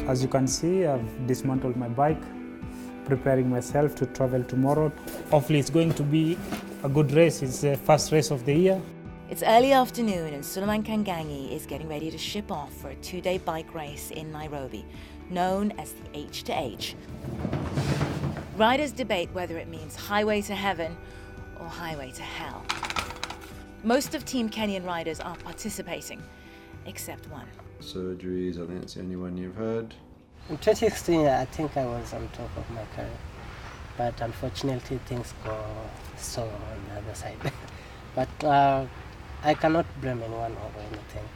As you can see, I've dismantled my bike, preparing myself to travel tomorrow. Hopefully it's going to be a good race. It's the first race of the year. It's early afternoon and Suleiman Kangangi is getting ready to ship off for a 2-day bike race in Nairobi, known as the H to H. Riders debate whether it means highway to heaven or highway to hell. Most of Team Kenyan riders are participating, except one. Surgeries, I think it's the only one you've heard. In 2016, I think I was on top of my career, but unfortunately things go so on the other side. But I cannot blame anyone or anything.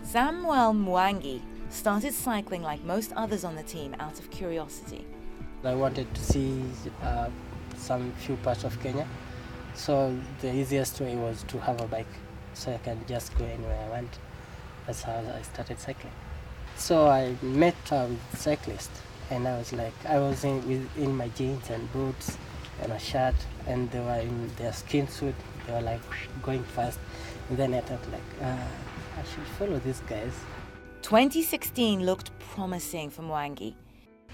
Samuel Mwangi started cycling like most others on the team out of curiosity. I wanted to see some few parts of Kenya, so the easiest way was to have a bike, so I can just go anywhere I want. That's how I started cycling. So I met a cyclist, and I was in my jeans and boots and a shirt, and they were in their skin suit. They were like going fast, and then I thought I should follow these guys. 2016 looked promising for Mwangi.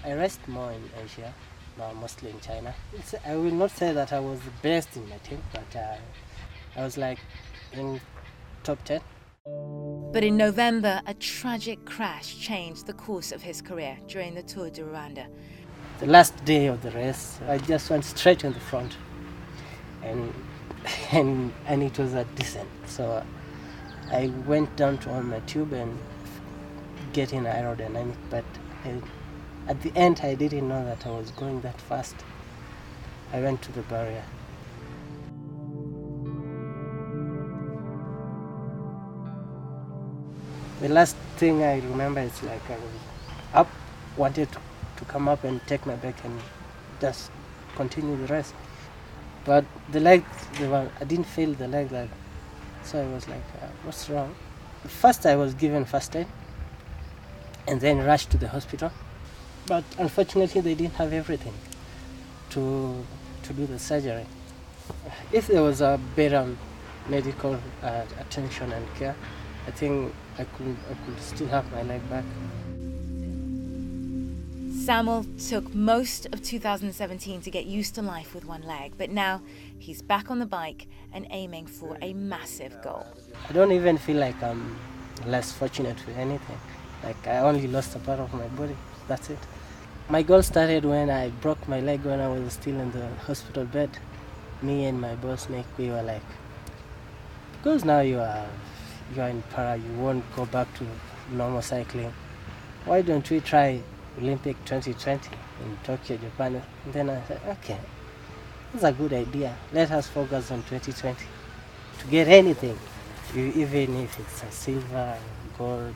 I raced more in Asia, mostly in China. I will not say that I was the best in my team, but I was like in top 10. But in November, a tragic crash changed the course of his career during the Tour de Rwanda. The last day of the race, I just went straight in the front, and it was a descent. So I went down to on my tube and get in aerodynamic, but at the end I didn't know that I was going that fast. I went to the barrier. The last thing I remember is like I was up, wanted to come up and take my bike and just continue the race. But the legs, I didn't feel the leg, so I was like, what's wrong? First I was given first aid and then rushed to the hospital. But unfortunately they didn't have everything to do the surgery. If there was a better medical attention and care, I think I could still have my leg back. Samuel took most of 2017 to get used to life with one leg, but now he's back on the bike and aiming for a massive goal. I don't even feel like I'm less fortunate with anything. Like I only lost a part of my body, that's it. My goal started when I broke my leg when I was still in the hospital bed. Me and my boss Nick, we were like, because now you are in para, you won't go back to normal cycling. Why don't we try Olympic 2020 in Tokyo, Japan? And then I said, okay, that's a good idea. Let us focus on 2020 to get anything, even if it's a silver, gold,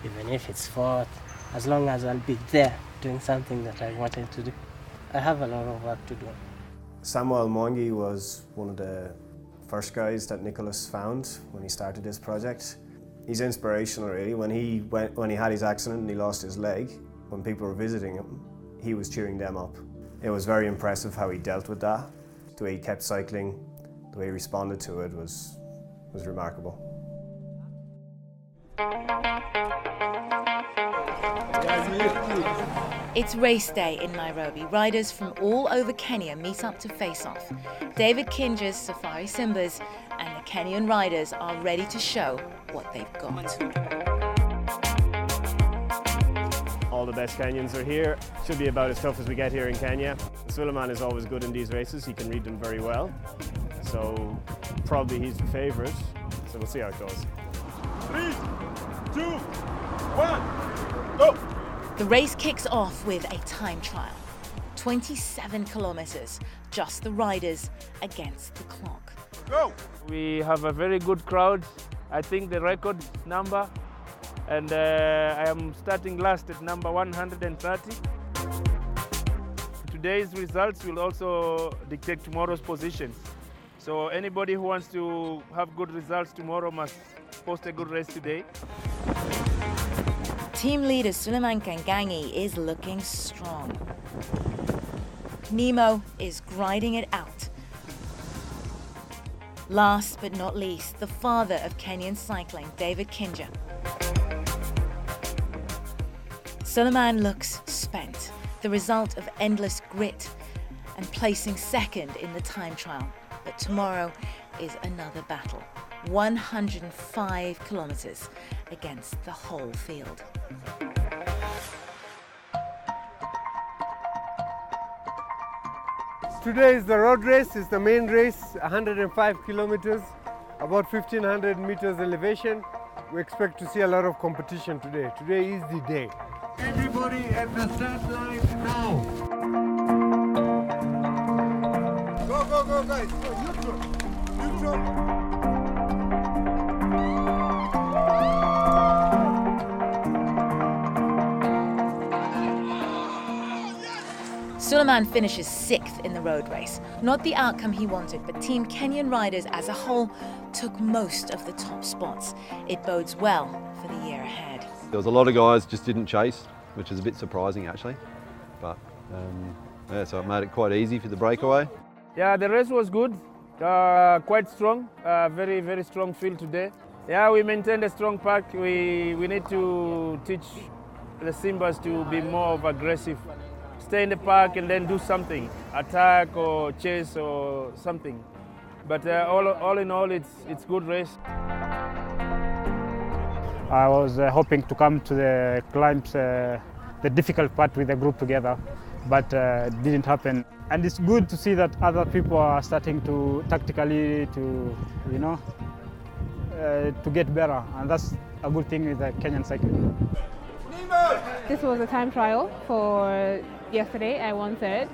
even if it's fourth, as long as I'll be there doing something that I wanted to do. I have a lot of work to do. Samuel Mwangi was one of the first guys that Nicholas found when he started this project. He's inspirational really. When he had his accident and he lost his leg, when people were visiting him, he was cheering them up. It was very impressive how he dealt with that. The way he kept cycling, the way he responded to it was remarkable. It's race day in Nairobi. Riders from all over Kenya meet up to face off. David Kinja's Safari Simbas and the Kenyan riders are ready to show what they've got. All the best Kenyans are here. Should be about as tough as we get here in Kenya. Suleiman is always good in these races. He can read them very well. So probably he's the favourite. So we'll see how it goes. 3, 2, 1, go! The race kicks off with a time trial. 27 kilometers, just the riders against the clock. Go! We have a very good crowd. I think the record number, and I am starting last at number 130. Today's results will also dictate tomorrow's positions. So anybody who wants to have good results tomorrow must post a good race today. Team leader Suleiman Kangangi is looking strong. Nemo is grinding it out. Last but not least, the father of Kenyan cycling, David Kinja. Suleiman looks spent, the result of endless grit and placing second in the time trial. But tomorrow is another battle, 105 kilometers against the whole field. Today is the road race, it's the main race, 105 kilometers, about 1500 meters elevation. We expect to see a lot of competition today. Today is the day. Everybody at the start line now. Go, guys. Go, neutral. Neutral. Suleiman finishes 6th in the road race. Not the outcome he wanted, but Team Kenyan riders as a whole took most of the top spots. It bodes well for the year ahead. There was a lot of guys just didn't chase, which is a bit surprising actually. But yeah, so it made it quite easy for the breakaway. Yeah, the race was good, quite strong, very, very strong field today. Yeah, we maintained a strong pack. We need to teach the Simbas to be more aggressive. Stay in the park and then do something, attack or chase or something. But all in all, it's good race. I was hoping to come to the climbs, the difficult part with the group together, but it didn't happen. And it's good to see that other people are starting to tactically to get better, and that's a good thing with the Kenyan cycling. This was a time trial for yesterday. I won 3rd.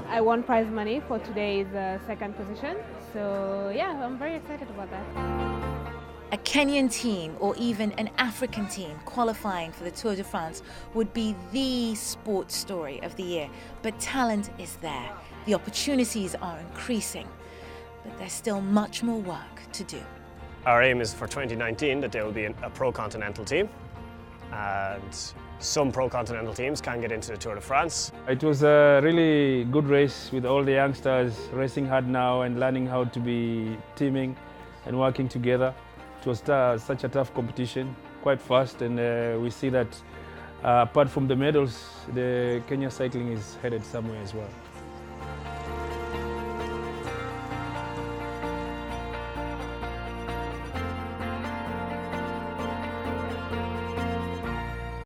I won prize money for today's 2nd position. So yeah, I'm very excited about that. A Kenyan team or even an African team qualifying for the Tour de France would be the sports story of the year. But talent is there. The opportunities are increasing. But there's still much more work to do. Our aim is for 2019 that there will be a pro-continental team. And some pro-continental teams can get into the Tour de France. It was a really good race with all the youngsters racing hard now and learning how to be teaming and working together. It was such a tough competition, quite fast, and we see that apart from the medals, the Kenya cycling is headed somewhere as well.